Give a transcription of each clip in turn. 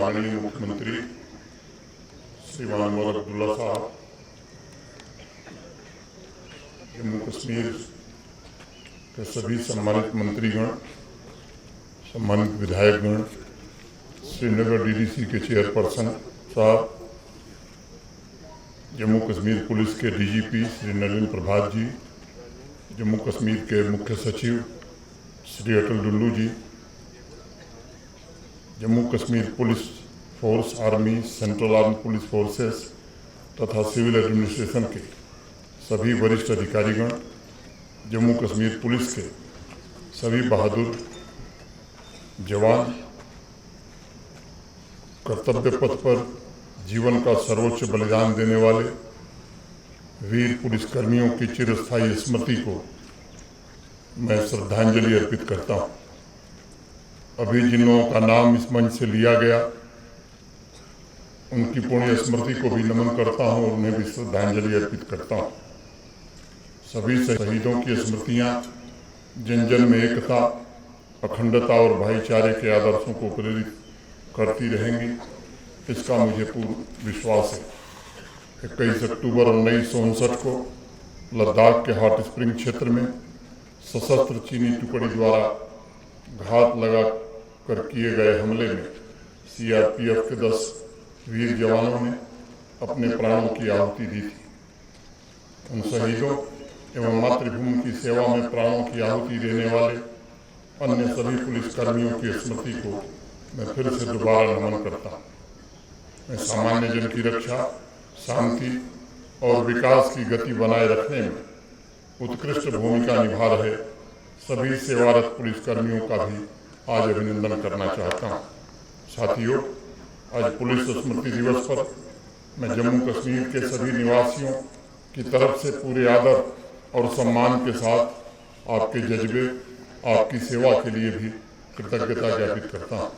माननीय मुख्यमंत्री श्रीमान अनवर अब्दुल्ला साहब, जम्मू कश्मीर के सभी सम्मानित मंत्रीगण, सम्मानित विधायकगण, श्रीनगर डीडीसी के चेयरपर्सन साहब, जम्मू कश्मीर पुलिस के डीजीपी श्री नरेंद्र प्रभात जी, जम्मू कश्मीर के मुख्य सचिव Shri Atal Dulloo ji, Jammu Kashmir police force, army, central arm police forces तथा सिविल एडमिनिस्ट्रेशन के सभी वरिष्ठ अधिकारीगण, जम्मू कश्मीर पुलिस के सभी बहादुर जवान, कर्तव्य पथ पर जीवन का सर्वोच्च बलिदान देने वाले वीर पुलिसकर्मियों की चिरस्थायी स्मृति को मैं श्रद्धांजलि अर्पित करता हूँ। अभी जिन लोगों का नाम इस मंच से लिया गया, उनकी पुण्य स्मृति को भी नमन करता हूँ और उन्हें भी श्रद्धांजलि अर्पित करता हूँ। सभी शहीदों की स्मृतियाँ जन जन में एकता, अखंडता और भाईचारे के आदर्शों को प्रेरित करती रहेंगी, इसका मुझे पूर्ण विश्वास है। 21 अक्टूबर 1959 को लद्दाख के हॉट स्प्रिंग क्षेत्र में सशस्त्र चीनी टुकड़ी द्वारा घात लगा कर किए गए हमले में सीआरपीएफ के 10 वीर जवानों ने अपने प्राणों की आहुति दी थी। उन शहीदों एवं मातृभूमि की सेवा में प्राणों की आहुति देने वाले अन्य सभी पुलिसकर्मियों की स्मृति को मैं फिर से दोबारा नमन करता हूँ। मैं सामान्य जन की रक्षा, शांति और विकास की गति बनाए रखने में उत्कृष्ट भूमिका निभा रहे सभी सेवारत पुलिसकर्मियों का भी आज अभिनंदन करना चाहता हूँ। साथियों, आज पुलिस स्मृति दिवस पर मैं जम्मू कश्मीर के सभी निवासियों की तरफ से पूरे आदर और सम्मान के साथ आपके जज्बे, आपकी सेवा के लिए भी कृतज्ञता ज्ञापित करता हूँ।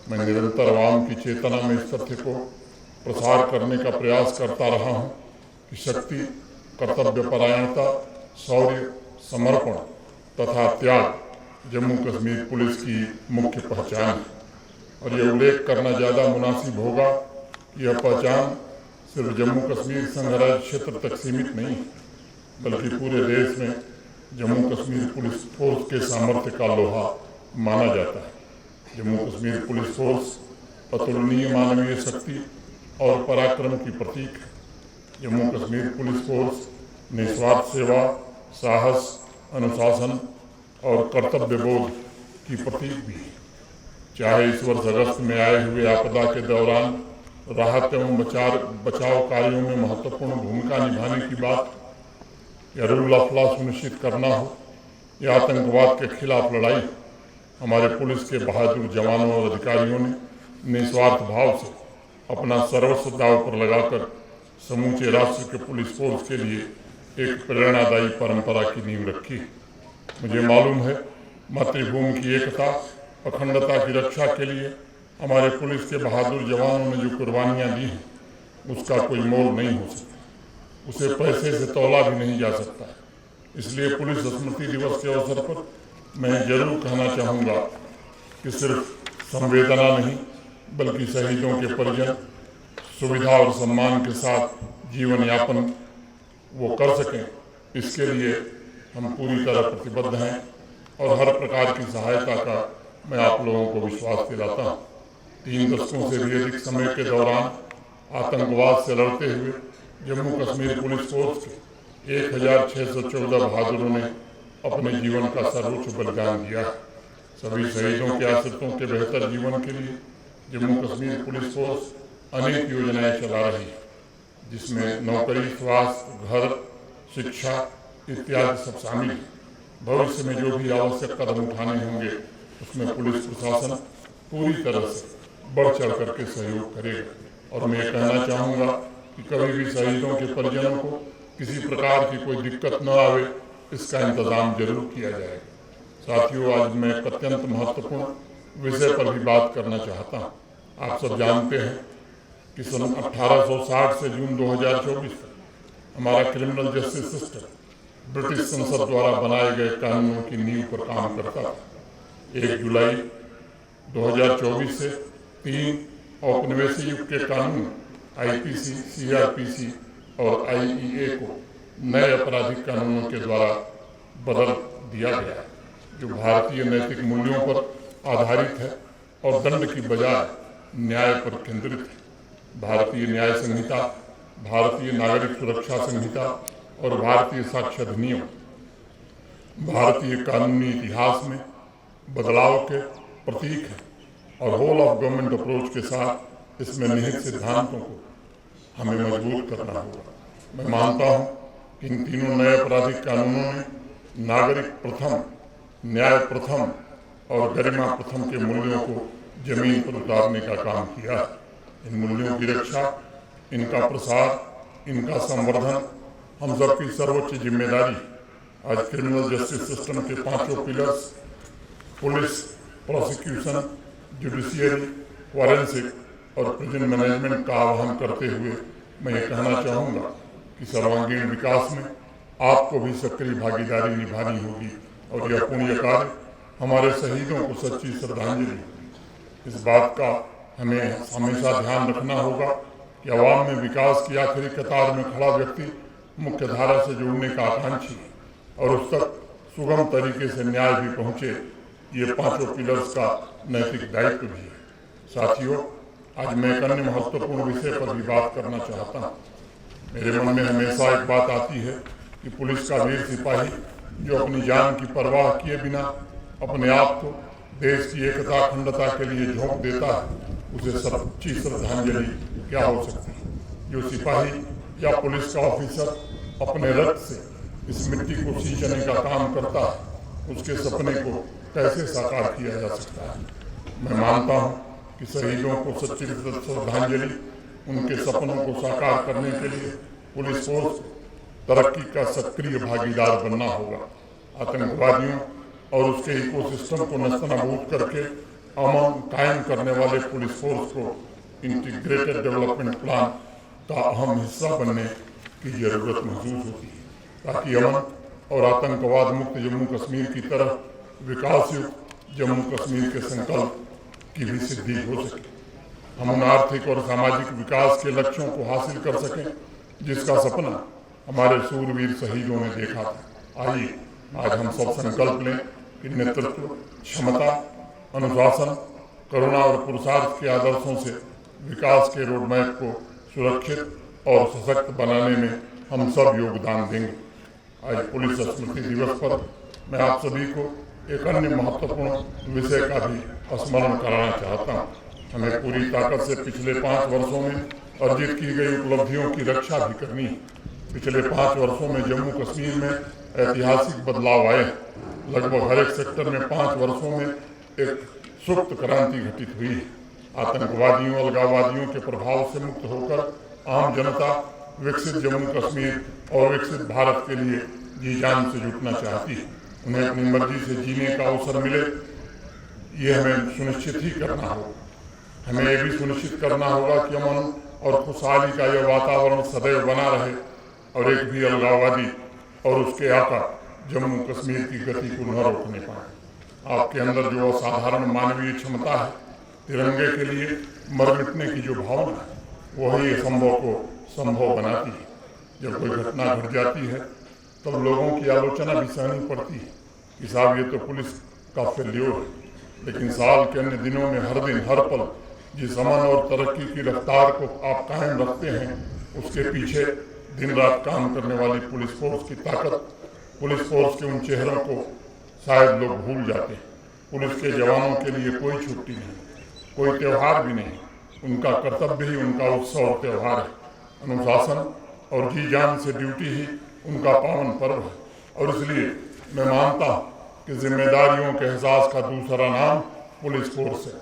मैं निरंतर आवाम की चेतना में इस तथ्य को प्रसार करने का प्रयास करता रहा हूँ कि शक्ति, कर्तव्यपरायणता, शौर्य, समर्पण तथा त्याग जम्मू कश्मीर पुलिस की मुख्य पहचान है। और यह उल्लेख करना ज़्यादा मुनासिब होगा कि यह पहचान सिर्फ जम्मू कश्मीर संघराज्य क्षेत्र तक सीमित नहीं, बल्कि पूरे देश में जम्मू कश्मीर पुलिस फोर्स के सामर्थ्य का लोहा माना जाता है। जम्मू कश्मीर पुलिस फोर्स अतुलनीय मानवीय शक्ति और पराक्रम की प्रतीक है। जम्मू कश्मीर पुलिस फोर्स निस्वार्थ सेवा, साहस, अनुशासन और कर्तव्य बोध की प्रतीक भी है। चाहे इस वर्ष अगस्त में आए हुए आपदा के दौरान राहत एवं बचाव कार्यों में महत्वपूर्ण भूमिका निभाने की बात, या रूल ऑफ लॉ सुनिश्चित करना हो, या आतंकवाद के खिलाफ लड़ाई, हमारे पुलिस के बहादुर जवानों और अधिकारियों ने निस्वार्थ भाव से अपना सर्वस्व दांव पर लगाकर समूचे राष्ट्र के पुलिस फोर्स के लिए एक प्रेरणादायी परंपरा की नींव रखी। मुझे मालूम है, मातृभूमि की एकता, अखंडता की रक्षा के लिए हमारे पुलिस के बहादुर जवानों ने जो कुर्बानियां दी हैं, उसका कोई मोल नहीं हो सकता, उसे पैसे से तौला भी नहीं जा सकता। इसलिए पुलिस स्मृति दिवस के अवसर पर मैं जरूर कहना चाहूँगा कि सिर्फ संवेदना नहीं, बल्कि शहीदों के परिजन सुविधा और सम्मान के साथ जीवन यापन वो कर सकें, इसके लिए हम पूरी तरह प्रतिबद्ध हैं और हर प्रकार की सहायता का मैं आप लोगों को विश्वास दिलाता हूँ। 3 दशकों से भी अधिक समय के दौरान आतंकवाद से लड़ते हुए जम्मू कश्मीर पुलिस फोर्स के 1614 बहादुरों ने अपने जीवन का सर्वोच्च बलिदान दिया है। सभी शहीदों के आश्रितों के बेहतर जीवन के लिए जम्मू कश्मीर पुलिस फोर्स अनेक योजनाएं चला रही है, जिसमें नौकरी, स्वास्थ्य, घर, शिक्षा इत्यादि सब शामिल है। भविष्य में जो भी आवश्यक कदम उठाने होंगे, उसमें पुलिस प्रशासन पूरी तरह से बढ़ चढ़ करके सहयोग करेगा। और मैं ये कहना चाहूँगा कि कभी भी शहीदों के परिजनों को किसी प्रकार की कोई दिक्कत न आवे, इसका इंतजाम जरूर किया जाएगा। साथियों, आज मैं एक अत्यंत महत्वपूर्ण विषय पर भी बात करना चाहता हूँ। आप सब जानते हैं कि सन 1860 से जून 2024 तक हमारा क्रिमिनल जस्टिस सिस्टम ब्रिटिश संसद द्वारा बनाए गए कानूनों की नींव पर काम करता था। 1 जुलाई 2024 से 3 औपनिवेशिक युग के कानून आईपीसी, सीआरपीसी और आईईए को नए आपराधिक कानूनों के द्वारा बदल दिया गया, जो भारतीय नैतिक मूल्यों पर आधारित है और दंड की बजाय न्याय पर केंद्रित है। भारतीय न्याय संहिता, भारतीय नागरिक सुरक्षा संहिता और भारतीय साक्ष्य अधिनियम भारतीय कानूनी इतिहास में बदलाव के प्रतीक है और होल ऑफ गवर्नमेंट अप्रोच के साथ इसमें निहित सिद्धांतों को हमें मजबूत करना होगा। मैं मानता हूं कि इन तीनों नए आपराधिक कानूनों ने नागरिक प्रथम, न्याय प्रथम और गरिमा प्रथम के मूल्यों को जमीन पर उतारने का काम किया। इन मूल्यों की रक्षा, इनका प्रसार, इनका संवर्धन हम सबकी सर्वोच्च जिम्मेदारी। आज क्रिमिनल जस्टिस सिस्टम के पांचों pillars police, prosecution, judiciary, forensic और प्रिजन मैनेजमेंट का आह्वान करते हुए मैं ये कहना चाहूँगा कि सर्वांगीण विकास में आपको भी सक्रिय भागीदारी निभानी होगी और यह पुण्य कार्य हमारे शहीदों को सच्ची श्रद्धांजलि होगी। इस बात का हमें हमेशा ध्यान रखना होगा कि अवाम में विकास की आखिरी कतार में खड़ा व्यक्ति मुख्य धारा से जुड़ने का आकांक्षी और उस तक सुगम तरीके से न्याय भी पहुँचे, ये पांचों पिलर्स का नैतिक दायित्व भी है। साथियों, आज मैं एक अन्य महत्वपूर्ण विषय पर भी बात करना चाहता हूँ। मेरे मन में हमेशा एक बात आती है कि पुलिस का वीर सिपाही जो अपनी जान की परवाह किए बिना अपने आप को देश की एकता, अखंडता के लिए झोंक देता है, उसे सच्ची श्रद्धांजलि क्या हो सकती है। जो सिपाही या पुलिस का ऑफिसर अपने रक्त से इस मिट्टी को सींचने का काम करता है, उसके सपने को कैसे साकार किया जा सकता है। मैं मानता हूँ कि शहीदों को सच्ची श्रद्धांजलि, उनके सपनों को साकार करने के लिए पुलिस फोर्स तरक्की का सक्रिय भागीदार बनना होगा। आतंकवादियों और उसके इकोसिस्टम को नस्तनाबूद करके अमन कायम करने वाले पुलिस फोर्स को इंटीग्रेटेड डेवलपमेंट प्लान का अहम हिस्सा बनने की जरूरत महसूस होती है, ताकि अमन और आतंकवाद मुक्त जम्मू कश्मीर की तरफ विकास युक्त जम्मू कश्मीर के संकल्प की भी सिद्धि हो सके। हम उन आर्थिक और सामाजिक विकास के लक्ष्यों को हासिल कर सकें जिसका सपना हमारे सूरवीर शहीदों ने देखा था। आइए आज हम सब संकल्प लें कि नेतृत्व, क्षमता, अनुशासन, करुणा और पुरुषार्थ के आदर्शों से विकास के रोडमैप को सुरक्षित और सशक्त बनाने में हम सब योगदान देंगे। आज पुलिस स्मृति दिवस पर मैं आप सभी को एक अन्य महत्वपूर्ण विषय का भी स्मरण कराना चाहता हूँ। हमें पूरी ताकत से पिछले 5 वर्षों में अर्जित की गई उपलब्धियों की रक्षा भी करनी है। पिछले 5 वर्षों में जम्मू कश्मीर में ऐतिहासिक बदलाव आए। लगभग हर एक सेक्टर में 5 वर्षों में एक सुप्त क्रांति घटित हुई है। आतंकवादियों, अलगाववादियों के प्रभाव से मुक्त होकर आम जनता विकसित जम्मू कश्मीर और विकसित भारत के लिए जी जान से जुटना चाहती है। उन्हें अपनी मर्जी से जीने का अवसर मिले, ये हमें सुनिश्चित ही करना होगा। हमें ये भी सुनिश्चित करना होगा कि अमन और खुशहाली का यह वातावरण सदैव बना रहे और एक भी अलगाववादी और उसके आका जम्मू कश्मीर की गति को न रोकने पाए। आपके अंदर जो असाधारण मानवीय क्षमता है, तिरंगे के लिए मर मिटने की जो भावना है, वही असंभव को संभव बनाती है। जब कोई घटना घट जाती है तब लोगों की आलोचना भी सहनी पड़ती है कि साहब ये तो पुलिस का फेल्योर है, लेकिन साल के अन्य दिनों में हर दिन हर पल जिस अमन और तरक्की की रफ्तार को आप कायम रखते हैं, उसके पीछे दिन रात काम करने वाली पुलिस फोर्स की ताकत, पुलिस फोर्स के उन चेहरों को शायद लोग भूल जाते हैं। पुलिस के जवानों के लिए कोई छुट्टी नहीं, कोई त्यौहार भी नहीं, उनका कर्तव्य ही उनका उत्सव और त्यौहार है। अनुशासन और जी जान से ड्यूटी ही उनका पावन पर्व है और इसलिए मैं मानता हूँ कि जिम्मेदारियों के एहसास का दूसरा नाम पुलिस फोर्स है।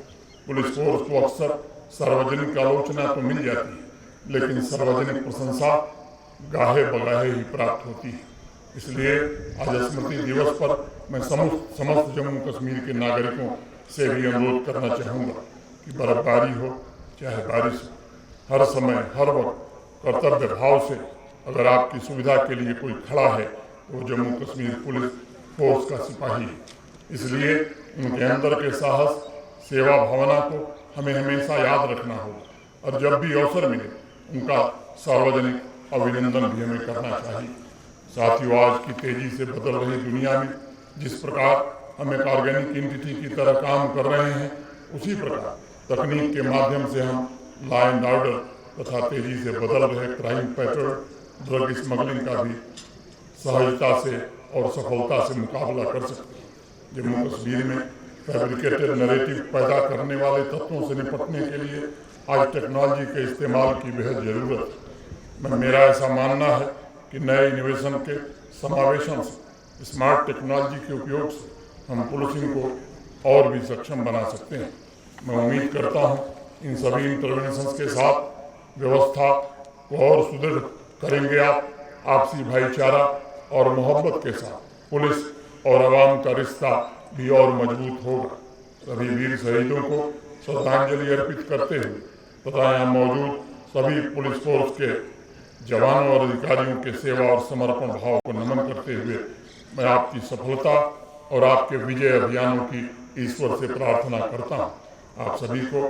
पुलिस फोर्स को अक्सर सार्वजनिक आलोचना तो मिल जाती है, लेकिन सार्वजनिक प्रशंसा गाहे बगाहे ही प्राप्त होती है। इसलिए आज स्मृति दिवस पर मैं समस्त जम्मू कश्मीर के नागरिकों से भी अनुरोध करना चाहूँगा कि बर्फबारी हो चाहे बारिश हो, हर समय हर वक्त कर्तव्य भाव से अगर आपकी सुविधा के लिए कोई खड़ा है तो वो जम्मू कश्मीर पुलिस फोर्स का सिपाही है। इसलिए उनके अंदर के साहस, सेवा भावना को हमें हमेशा याद रखना होगा और जब भी अवसर मिले उनका सार्वजनिक अभिनंदन भी हमें करना चाहिए। साथियों, आज की तेजी से बदल रही दुनिया में जिस प्रकार हम एक ऑर्गेनिक एंटिटी की तरह काम कर रहे हैं, उसी प्रकार तकनीक के माध्यम से हम लॉ एंड ऑर्डर तथा तेजी से बदल रहे क्राइम पैटर्न, ड्रग स्मगलिंग का भी सहजता से और सफलता से मुकाबला कर सकते हैं। जम्मू कश्मीर में फैब्रिकेटेड नैरेटिव पैदा करने वाले तत्वों से निपटने के लिए आज टेक्नोलॉजी के इस्तेमाल की बेहद ज़रूरत है। मेरा ऐसा मानना है कि नए इनोवेशन के समावेशन से, स्मार्ट टेक्नोलॉजी के उपयोग से हम पुलिसिंग को और भी सक्षम बना सकते हैं। मैं उम्मीद करता हूँ इन सभी इंटरवेंशंस के साथ व्यवस्था को और सुदृढ़ करेंगे आप। आपसी भाईचारा और मोहब्बत के साथ पुलिस और आवाम का रिश्ता भी और मजबूत होगा। सभी वीर शहीदों को श्रद्धांजलि अर्पित करते हुए तथा यहाँ मौजूद सभी पुलिस फोर्स के जवानों और अधिकारियों के सेवा और समर्पण भाव को नमन करते हुए मैं आपकी सफलता और आपके विजय अभियानों की ईश्वर से प्रार्थना करता हूँ। आप सभी को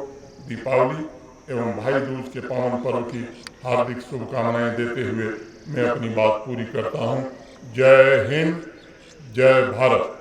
दीपावली एवं भाई दूज के पावन पर्व की हार्दिक शुभकामनाएं देते हुए मैं अपनी बात पूरी करता हूँ। जय हिंद, जय भारत।